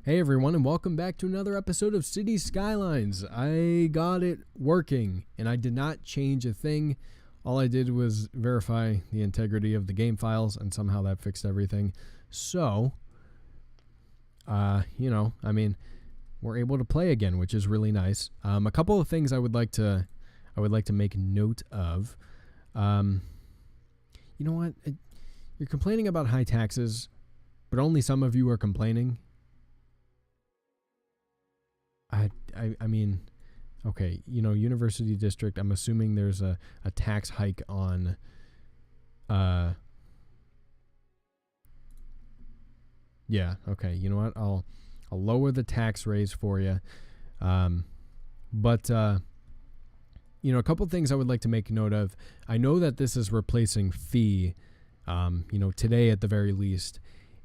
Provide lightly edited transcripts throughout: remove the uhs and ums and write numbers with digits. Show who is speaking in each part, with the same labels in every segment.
Speaker 1: Hey everyone, and welcome back to another episode of City Skylines. I got it working, and I did not change a thing. All I did was verify the integrity of the game files, and somehow that fixed everything. So, we're able to play again, which is really nice. A couple of things I would like to make note of. You know what? You're complaining about high taxes, but only some of you are complaining. I mean, okay, University District, I'm assuming there's a tax hike on, yeah, okay, you know what, I'll lower the tax raise for you, but a couple things I would like to make note of. I know that this is replacing fee, today at the very least.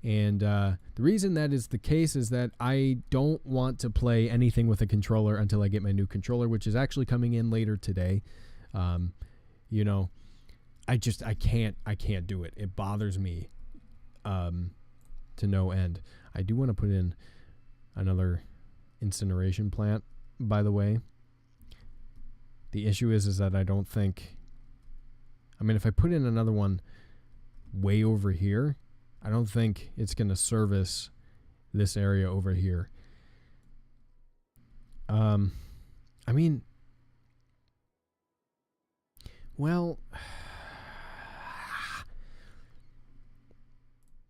Speaker 1: And the reason that is the case is that I don't want to play anything with a controller until I get my new controller, which is actually coming in later today. I can't do it. It bothers me to no end. I do want to put in another incineration plant, by the way. The issue is that I don't think, if I put in another one way over here, I don't think it's going to service this area over here. Well,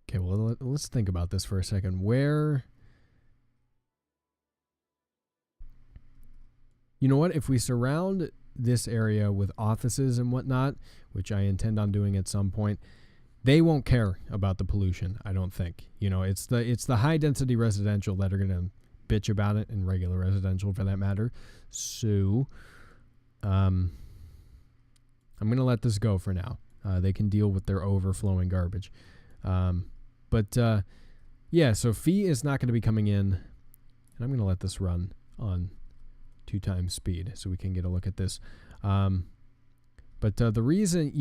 Speaker 1: okay, well, let's think about this for a second. You know what? If we surround this area with offices and whatnot, which I intend on doing at some point, they won't care about the pollution, I don't think. It's the high density residential that are going to bitch about it, and regular residential for that matter. So, I'm going to let this go for now. They can deal with their overflowing garbage. So fee is not going to be coming in, and I'm going to let this run on 2 times speed so we can get a look at this. But the reason,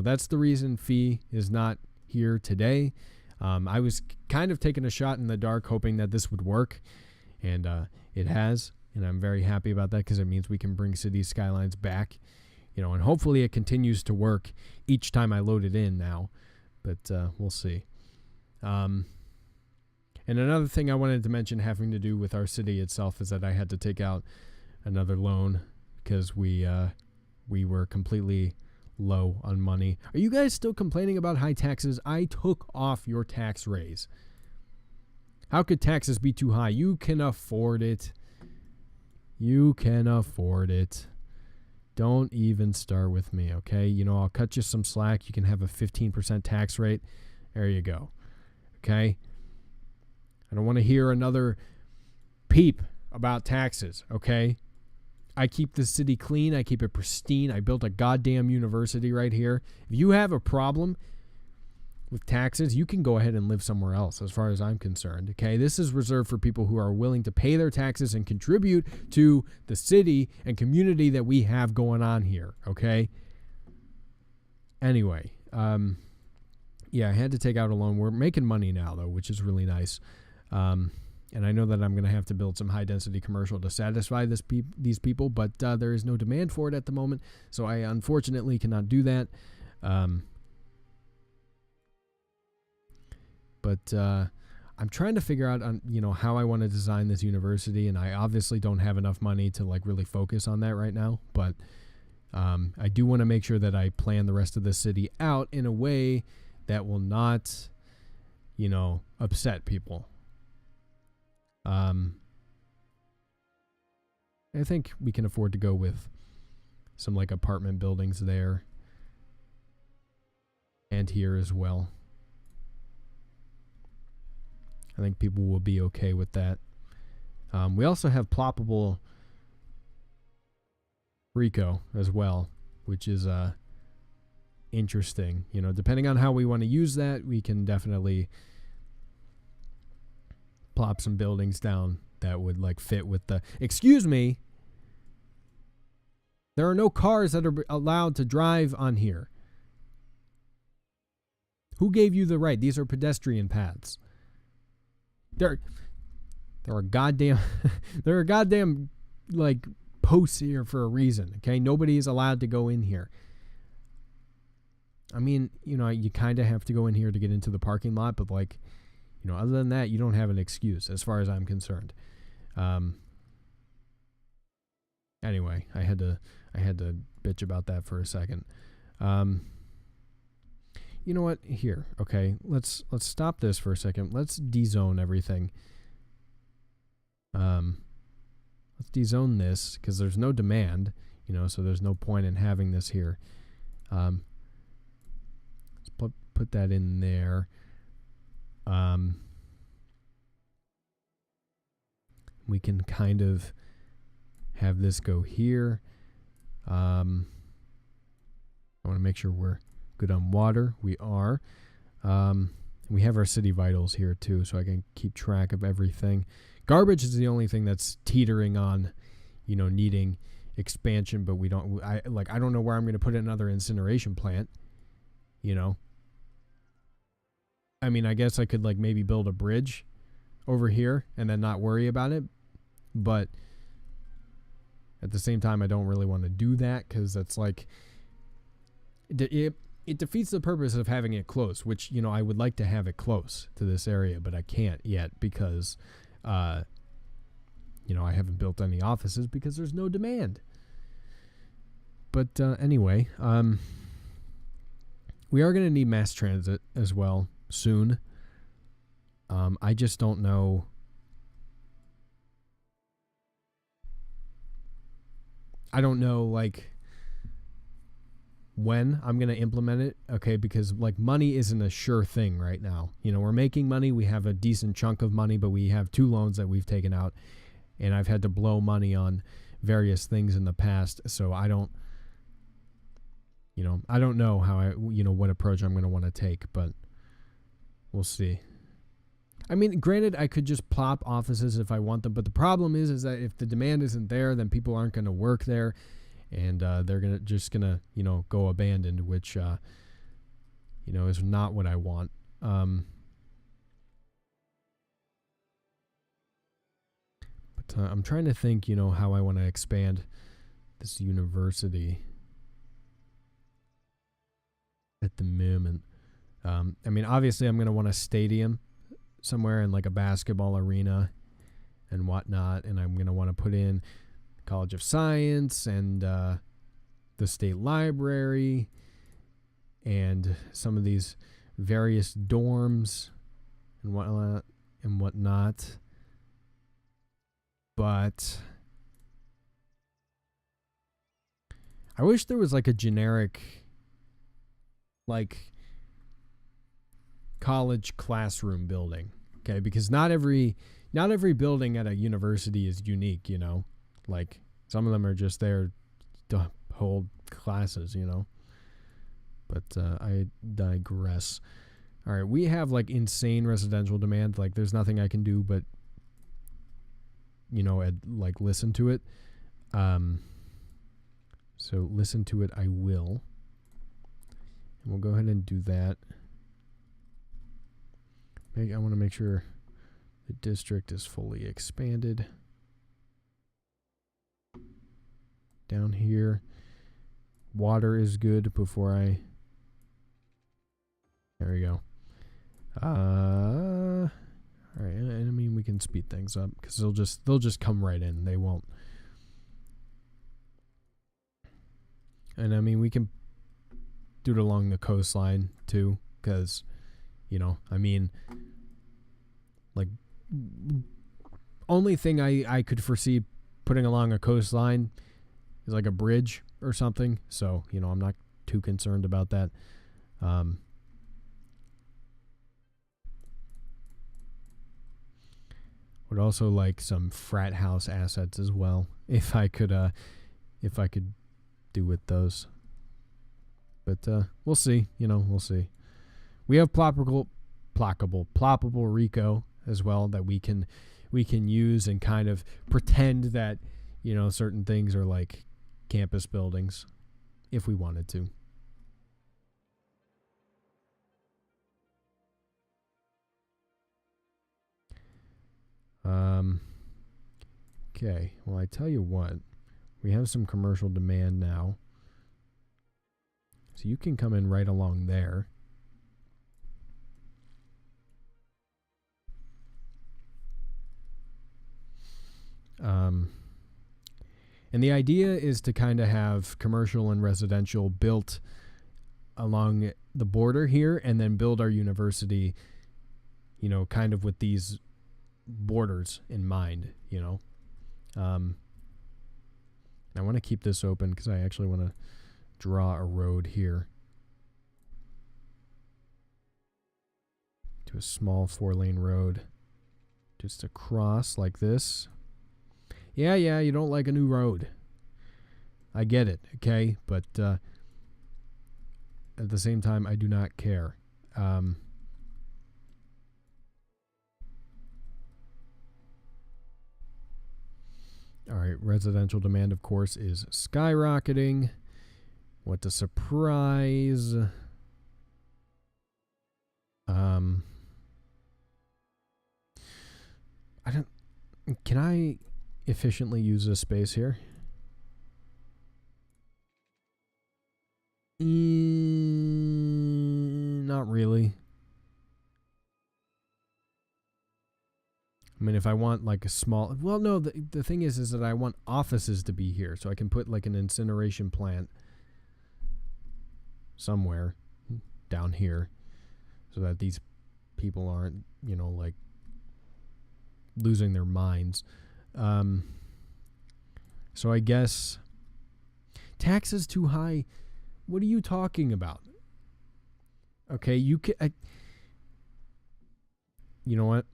Speaker 1: that's the reason fee is not here today. I was kind of taking a shot in the dark, hoping that this would work, and it has, and I'm very happy about that because it means we can bring City Skylines back, and hopefully it continues to work each time I load it in now, but we'll see. And another thing I wanted to mention having to do with our city itself is that I had to take out another loan because we were completely low on money. Are you guys still complaining about high taxes? I took off your tax raise. How could taxes be too high? You can afford it. You can afford it. Don't even start with me, okay? I'll cut you some slack. You can have a 15% tax rate. There you go. Okay? I don't want to hear another peep about taxes, okay? I keep the city clean. I keep it pristine. I built a goddamn university right here. If you have a problem with taxes, you can go ahead and live somewhere else as far as I'm concerned. Okay, this is reserved for people who are willing to pay their taxes and contribute to the city and community that we have going on here. Okay. Anyway, I had to take out a loan. We're making money now though, which is really nice. And I know that I'm going to have to build some high-density commercial to satisfy these people, but there is no demand for it at the moment, so I unfortunately cannot do that. I'm trying to figure out, how I want to design this university, and I obviously don't have enough money to really focus on that right now, but I do want to make sure that I plan the rest of the city out in a way that will not, upset people. I think we can afford to go with some apartment buildings there and here as well. I think people will be okay with that. We also have ploppable Rico as well, which is interesting. Depending on how we want to use that, we can definitely plop some buildings down that would fit with the, excuse me, there are no cars that are allowed to drive on here. Who gave you the right? These are pedestrian paths. There are goddamn there are goddamn like posts here for a reason. Okay, nobody is allowed to go in here. I mean, you know, you kind of have to go in here to get into the parking lot, but like, you know, other than that, you don't have an excuse as far as I'm concerned. Anyway, I had to bitch about that for a second. You know what? Here, okay, let's stop this for a second. Let's dezone everything. Let's dezone this because there's no demand, you know, so there's no point in having this here. Let's put that in there. We can kind of have this go here. I want to make sure we're good on water. We are. We have our city vitals here too, so I can keep track of everything. Garbage is the only thing that's teetering on, you know, needing expansion, but we don't. I don't know where I'm going to put another incineration plant. You know. I mean, I guess I could like maybe build a bridge over here and then not worry about it, but at the same time, I don't really want to do that because that's like it defeats the purpose of having it close, which, you know, I would like to have it close to this area, but I can't yet because, you know, I haven't built any offices because there's no demand. But anyway, we are going to need mass transit as well soon. I just don't know. I don't know, like, when I'm going to implement it, okay, because, like, money isn't a sure thing right now. You know, we're making money. We have a decent chunk of money, but we have 2 loans that we've taken out, and I've had to blow money on various things in the past, so I don't know how what approach I'm going to want to take, but we'll see. I mean, granted, I could just plop offices if I want them, but the problem is that if the demand isn't there, then people aren't going to work there, and they're gonna go abandoned, which is not what I want. But I'm trying to think, how I want to expand this university at the moment. I mean, obviously, I'm going to want a stadium somewhere in like a basketball arena and whatnot, and I'm going to want to put in College of Science and the State Library and some of these various dorms and whatnot. But I wish there was like a generic, like, college classroom building, okay? Because not every building at a university is unique, like some of them are just there to hold classes, but I digress. All right, we have like insane residential demand. Like there's nothing I can do but like listen to it. So listen to it I will, and we'll go ahead and do that. I want to make sure the district is fully expanded. Down here, water is good before I... There we go. All right, and I mean, we can speed things up because they'll just come right in. They won't. And I mean, we can do it along the coastline too, because, I mean, like, only thing I could foresee putting along a coastline is like a bridge or something. So, I'm not too concerned about that. Would also like some frat house assets as well, if I could do with those. But we'll see. We'll see. We have ploppable Rico as well that we can use and kind of pretend that certain things are like campus buildings if we wanted to. Okay, well, I tell you what. We have some commercial demand now. So you can come in right along there. And the idea is to kind of have commercial and residential built along the border here, and then build our university, you know, kind of with these borders in mind, you know. I want to keep this open because I actually want to draw a road here to a small 4-lane road just across like this. Yeah, you don't like a new road. I get it, okay? But at the same time, I do not care. All right, residential demand, of course, is skyrocketing. What a surprise. Can I efficiently use this space here? Not really. I mean, if I want like a small, well, no, the thing is that I want offices to be here, so I can put like an incineration plant somewhere down here, so that these people aren't, you know, like losing their minds. So I guess taxes too high. What are you talking about? Okay, you can. You know what?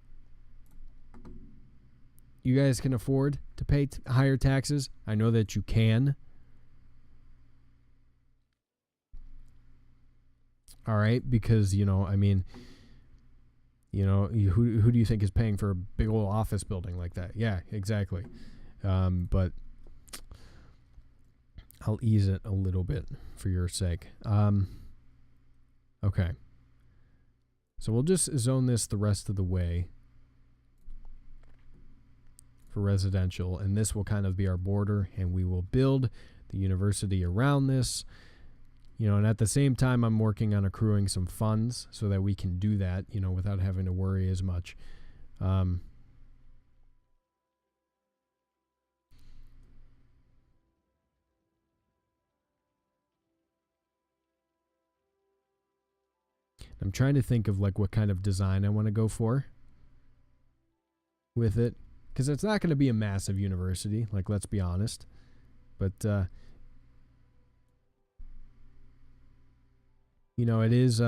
Speaker 1: You guys can afford to pay higher taxes. I know that you can. All right, because, you know, I mean, you know, who do you think is paying for a big old office building like that? Yeah, exactly. But I'll ease it a little bit for your sake. Okay. So we'll just zone this the rest of the way for residential, and this will kind of be our border, and we will build the university around this. You know, and at the same time, I'm working on accruing some funds so that we can do that, you know, without having to worry as much. I'm trying to think of like what kind of design I want to go for with it, because it's not going to be a massive university, like, let's be honest. But you know, it is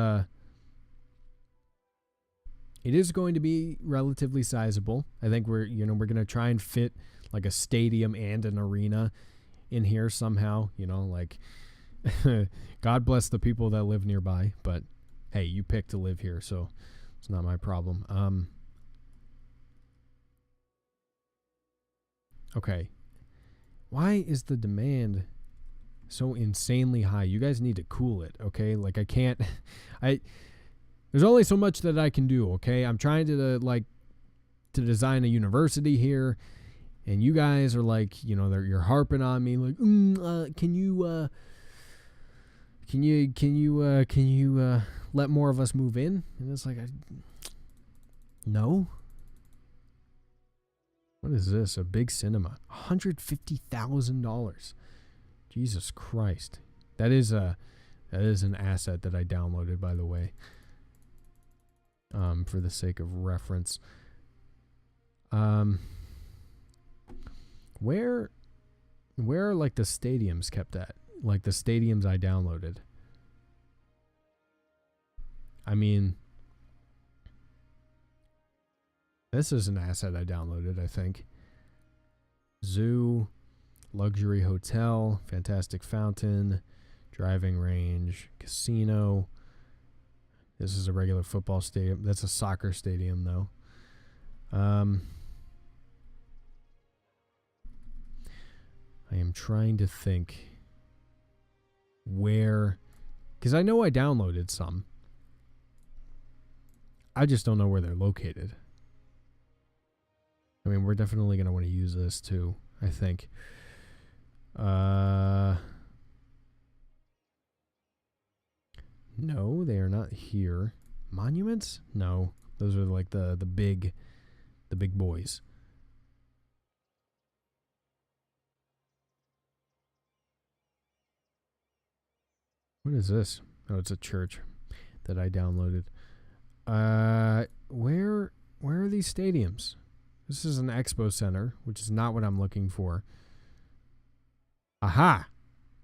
Speaker 1: going to be relatively sizable. I think we're going to try and fit like a stadium and an arena in here somehow, you know, like God bless the people that live nearby, but hey, you picked to live here, so it's not my problem. Okay. Why is the demand so insanely high? You guys need to cool it, okay? Like, I can't there's only so much that I can do, okay? I'm trying to to design a university here, and you guys are like, you know, you're harping on me like, can you let more of us move in? And it's like, no. What is this? A big cinema. $150,000. Jesus Christ. That is an asset that I downloaded, by the way. For the sake of reference. Where are like the stadiums kept at? Like the stadiums I downloaded. I mean, this is an asset I downloaded, I think. Zoo, luxury hotel, fantastic fountain, driving range, casino. This is a regular football stadium. That's a soccer stadium, though. I am trying to think where, because I know I downloaded some. I just don't know where they're located. I mean, we're definitely going to want to use this too, I think. No, they are not here. Monuments? No. Those are like the big boys. What is this? Oh, it's a church that I downloaded. Where are these stadiums? This is an expo center, which is not what I'm looking for. Aha!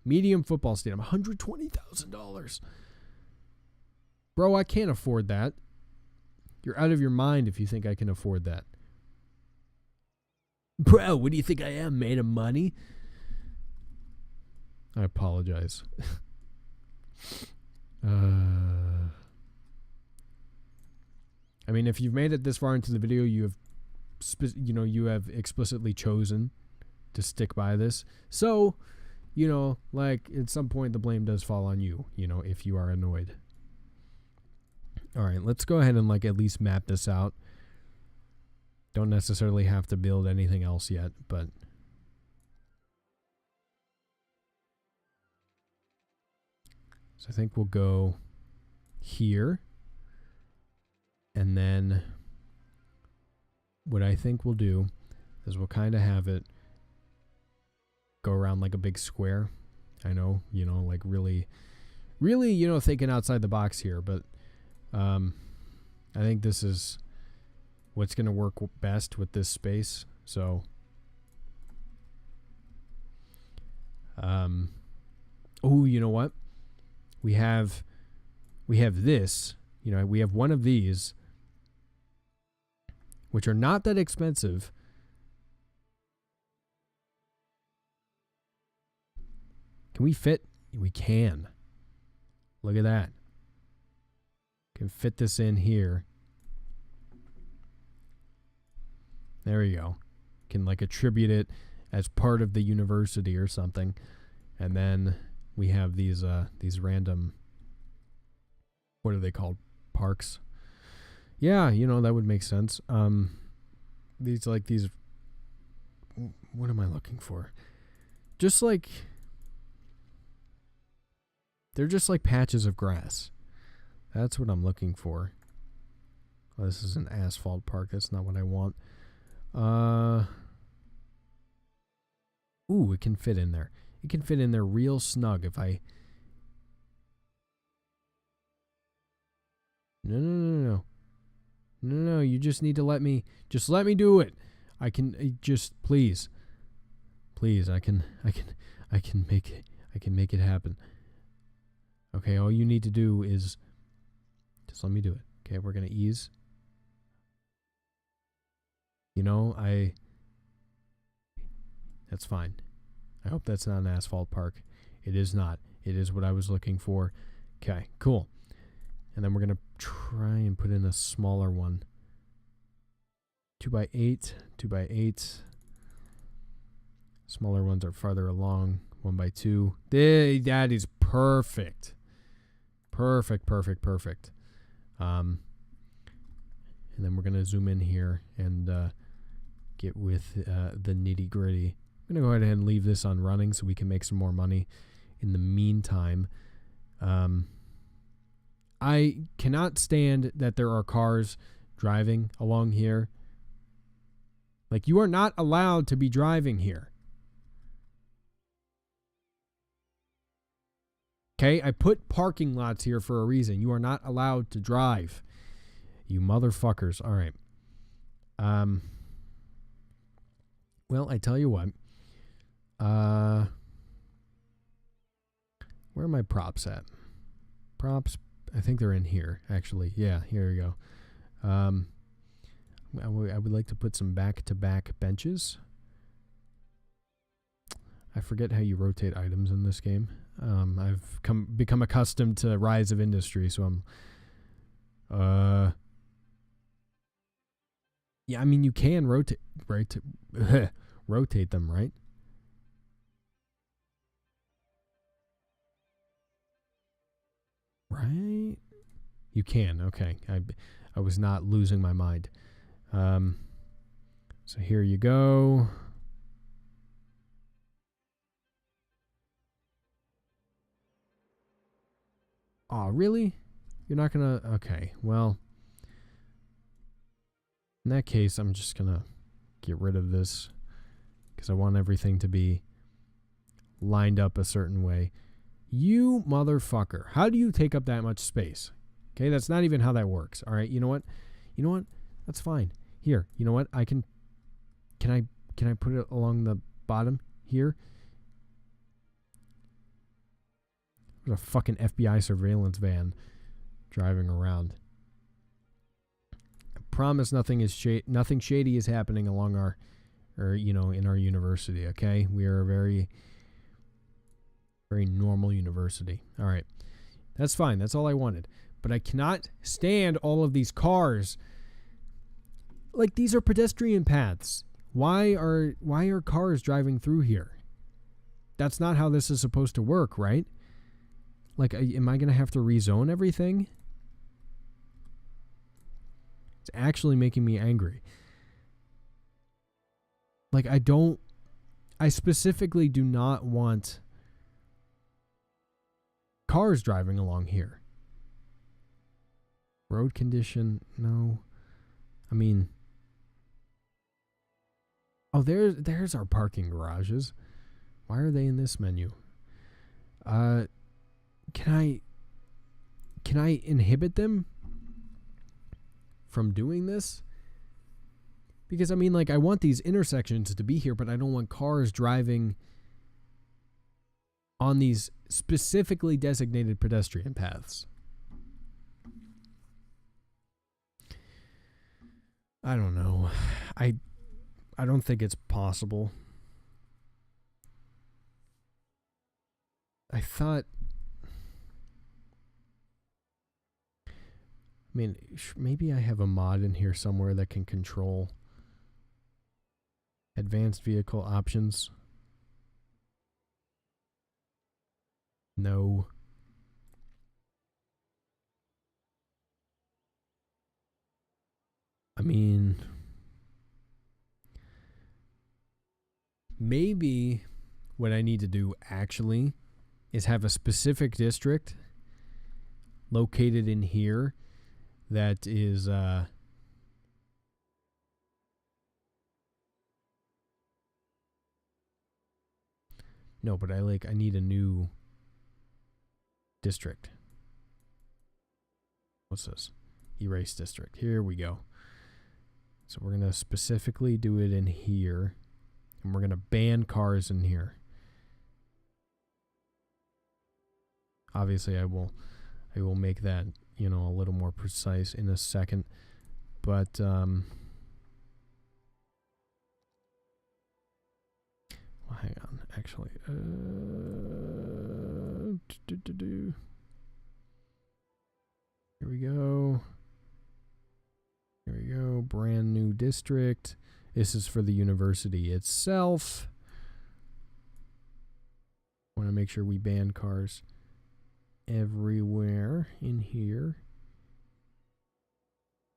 Speaker 1: Medium football stadium, $120,000. Bro, I can't afford that. You're out of your mind if you think I can afford that. Bro, what do you think I am, made of money? I apologize. I mean, if you've made it this far into the video, you have explicitly chosen to stick by this. So, like at some point the blame does fall on you, if you are annoyed. All right, let's go ahead and at least map this out. Don't necessarily have to build anything else yet, but so I think we'll go here. And then what I think we'll do is we'll kind of have it go around like a big square. I know, like really, thinking outside the box here, but I think this is what's going to work best with this space. So, oh, you know what? We have this, we have one of these, which are not that expensive. Can we fit? We can. Look at that. Can fit this in here. There we go. Can attribute it as part of the university or something. And then we have these random, what are they called? Parks. Yeah, that would make sense. These, what am I looking for? Just they're just like patches of grass. That's what I'm looking for. Oh, this is an asphalt park. That's not what I want. Ooh, it can fit in there. It can fit in there real snug if I... No, you just need to let me do it. I can please, I can make it happen. Okay, all you need to do is just let me do it. Okay, we're going to ease. That's fine. I hope that's not an asphalt park. It is not. It is what I was looking for. Okay, cool. And then we're going to try and put in a smaller one. 2x8, 2x8. Smaller ones are farther along. 1x2. That is perfect. Perfect. And then we're going to zoom in here and get with the nitty gritty. I'm going to go ahead and leave this on running so we can make some more money. In the meantime, I cannot stand that there are cars driving along here. You are not allowed to be driving here. Okay, I put parking lots here for a reason. You are not allowed to drive. You motherfuckers. All right. Well, I tell you what. Where are my props at? Props, I think they're in here, actually. Yeah, here we go. I would like to put some back-to-back benches. I forget how you rotate items in this game. I've become accustomed to Rise of Industry, so I'm... Yeah, I mean, you can rotate them, right? Right? You can, okay. I was not losing my mind. So So here you go. Oh, really? You're not gonna... Okay, well... In that case, I'm just gonna get rid of this because I want everything to be lined up a certain way. You motherfucker. How do you take up that much space? Okay, that's not even how that works. All right, you know what? You know what? That's fine. Here, you know what? I can I put it along the bottom here? There's a fucking FBI surveillance van driving around. I promise nothing shady is happening along our, or in our university. Okay, we are a very, very normal university. All right, that's fine. That's all I wanted. But I cannot stand all of these cars. Like, these are pedestrian paths. Why are cars driving through here? That's not how this is supposed to work, right? Like, am I going to have to rezone everything? It's actually making me angry. Like, I specifically do not want cars driving along here. Road condition, no. I mean, oh, there's our parking garages. Why are they in this menu? Can I inhibit them from doing this? Because I mean, like, I want these intersections to be here, but I don't want cars driving on these specifically designated pedestrian paths. I don't know. I don't think it's possible. I thought... I mean, maybe I have a mod in here somewhere that can control advanced vehicle options. No. I mean, maybe what I need to do actually is have a specific district located in here that is no, but I need a new district. What's this? Erase district. Here we go. So we're going to specifically do it in here, and we're going to ban cars in here. Obviously, I will make that, a little more precise in a second. But well, hang on. Actually, here we go. Here we go. Brand new district. This is for the university itself. Want to make sure we ban cars everywhere in here.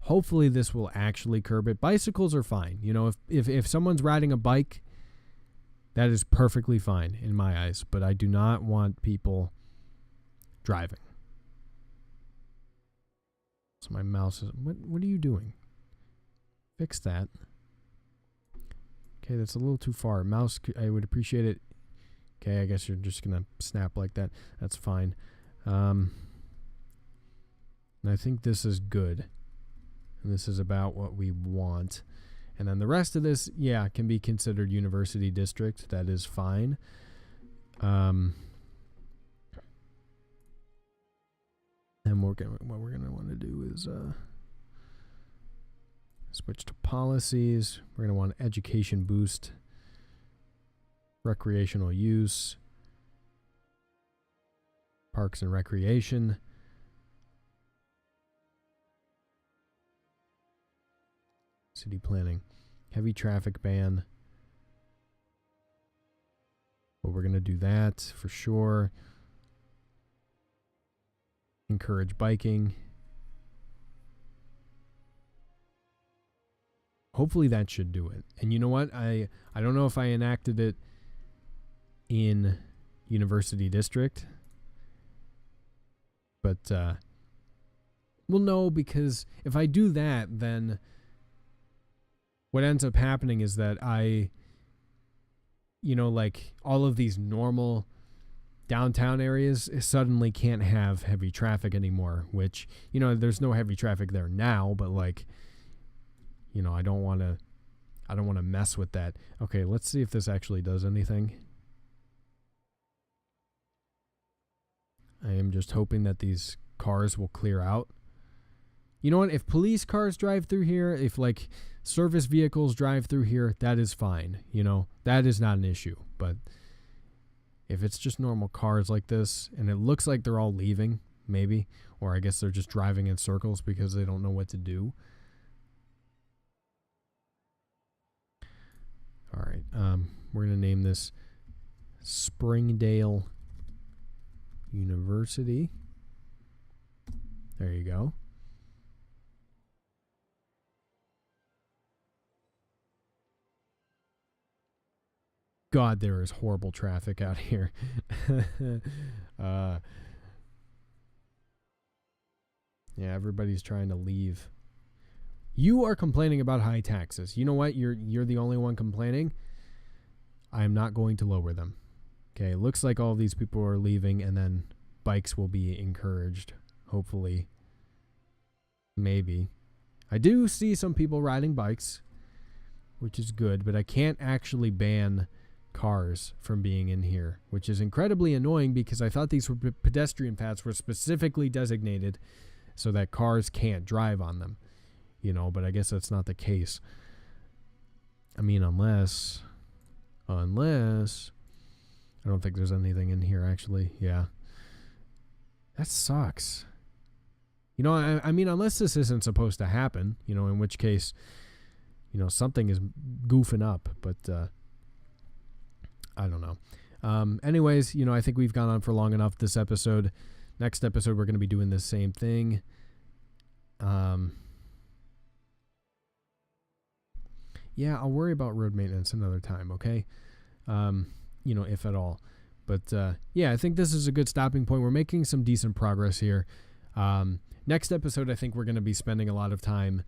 Speaker 1: Hopefully this will actually curb it. Bicycles are fine. If someone's riding a bike, that is perfectly fine in my eyes. But I do not want people driving. So my mouse is... What are you doing? Fix that. Okay, that's a little too far. Mouse, I would appreciate it. Okay, I guess you're just going to snap like that. That's fine. And I think this is good. And this is about what we want. And then the rest of this, yeah, can be considered university district. That is fine. And what we're going to want to do is switch to policies. We're going to want education boost, recreational use, parks and recreation, city planning, heavy traffic ban. Well, we're going to do that for sure. Encourage biking. Hopefully that should do it. And you know what? I don't know if I enacted it in University District, but well, no, because if I do that, then what ends up happening is that like all of these normal downtown areas suddenly can't have heavy traffic anymore, which, there's no heavy traffic there now, but like, I don't want to mess with that. Okay, let's see if this actually does anything. I am just hoping that these cars will clear out. You know what? If police cars drive through here, if like service vehicles drive through here, that is fine. That is not an issue. But if it's just normal cars like this, and it looks like they're all leaving, maybe, or I guess they're just driving in circles because they don't know what to do. All right, we're going to name this Springdale University. There you go. God, there is horrible traffic out here. Yeah, everybody's trying to leave. You are complaining about high taxes. You know what? You're the only one complaining. I am not going to lower them. Okay, looks like all of these people are leaving, and then bikes will be encouraged, hopefully. Maybe. I do see some people riding bikes, which is good, but I can't actually ban cars from being in here, which is incredibly annoying because I thought these were pedestrian paths were specifically designated so that cars can't drive on them. But I guess that's not the case. I mean, unless I don't think there's anything in here, actually. Yeah. That sucks. I mean, unless this isn't supposed to happen, in which case, something is goofing up, but I don't know. Anyways, I think we've gone on for long enough this episode. Next episode, we're going to be doing the same thing. Yeah, I'll worry about road maintenance another time, okay? If at all. But, yeah, I think this is a good stopping point. We're making some decent progress here. Next episode, I think we're going to be spending a lot of time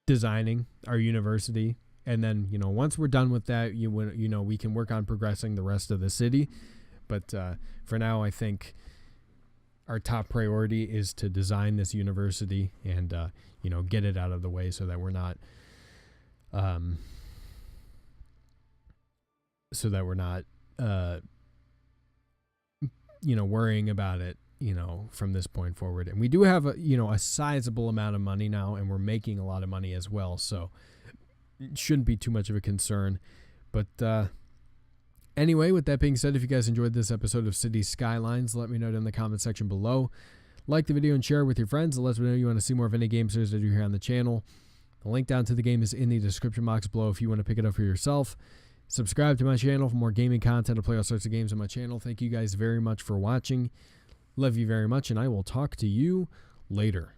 Speaker 1: designing our university. And then, once we're done with that, we can work on progressing the rest of the city. But for now, I think our top priority is to design this university and, get it out of the way so that we're not, worrying about it, from this point forward. And we do have a sizable amount of money now, and we're making a lot of money as well. So it shouldn't be too much of a concern. But, anyway, with that being said, if you guys enjoyed this episode of City Skylines, let me know in the comment section below. Like the video and share it with your friends. It lets me know you want to see more of any game series that you here on the channel. The link down to the game is in the description box below if you want to pick it up for yourself. Subscribe to my channel for more gaming content. I play all sorts of games on my channel. Thank you guys very much for watching. Love you very much, and I will talk to you later.